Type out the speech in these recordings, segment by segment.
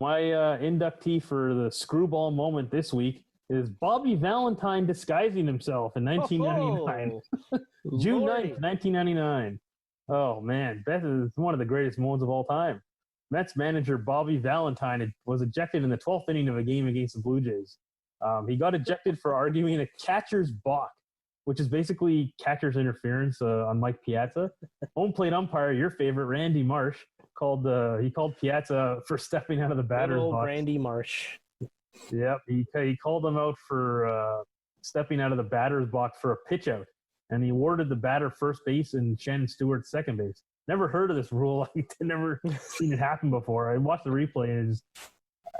My inductee for the Screwball moment this week is Bobby Valentine disguising himself in 1999. Oh, June Lordy. 9th, 1999. Oh, man. That is one of the greatest moments of all time. Mets manager Bobby Valentine was ejected in the 12th inning of a game against the Blue Jays. He got ejected for arguing a catcher's balk, which is basically catcher's interference on Mike Piazza. Home plate umpire, your favorite, Randy Marsh, called Piazza for stepping out of the batter's Good old box. Randy Marsh. Yep, he called him out for stepping out of the batter's box for a pitch out, and he awarded the batter first base and Shannon Stewart second base. Never heard of this rule. I've never seen it happen before. I watched the replay and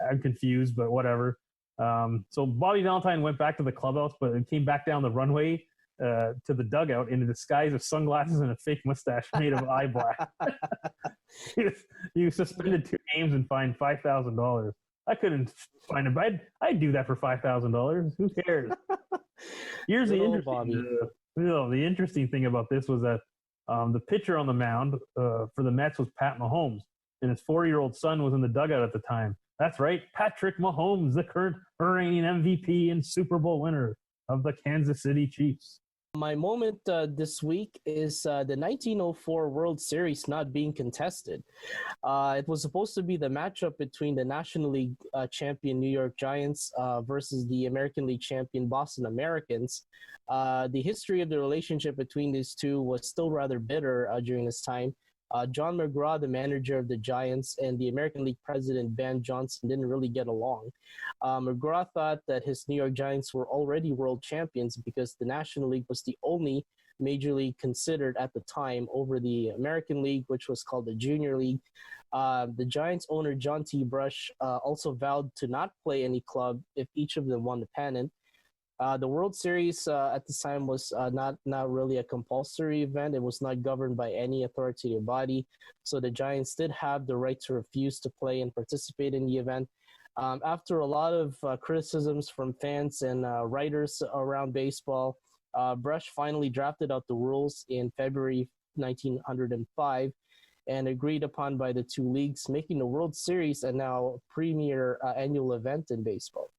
I'm confused, but whatever. So Bobby Valentine went back to the clubhouse, but it came back down the runway to the dugout in a disguise of sunglasses and a fake mustache made of eye black. he was suspended 2 games and fined $5,000. I couldn't find him. I'd do that for $5,000. Who cares? Here's the interesting thing about this was that the pitcher on the mound for the Mets was Pat Mahomes, and his 4-year-old son was in the dugout at the time. That's right, Patrick Mahomes, the current reigning MVP and Super Bowl winner of the Kansas City Chiefs. My moment this week is the 1904 World Series not being contested. It was supposed to be the matchup between the National League champion New York Giants versus the American League champion Boston Americans. The history of the relationship between these two was still rather bitter during this time. John McGraw, the manager of the Giants, and the American League president, Ben Johnson, didn't really get along. McGraw thought that his New York Giants were already world champions because the National League was the only major league considered at the time over the American League, which was called the Junior League. The Giants owner, John T. Brush, also vowed to not play any club if each of them won the pennant. The World Series at this time was not really a compulsory event. It was not governed by any authoritative body. So the Giants did have the right to refuse to play and participate in the event. After a lot of criticisms from fans and writers around baseball, Brush finally drafted out the rules in February 1905 and agreed upon by the two leagues, making the World Series a now premier annual event in baseball.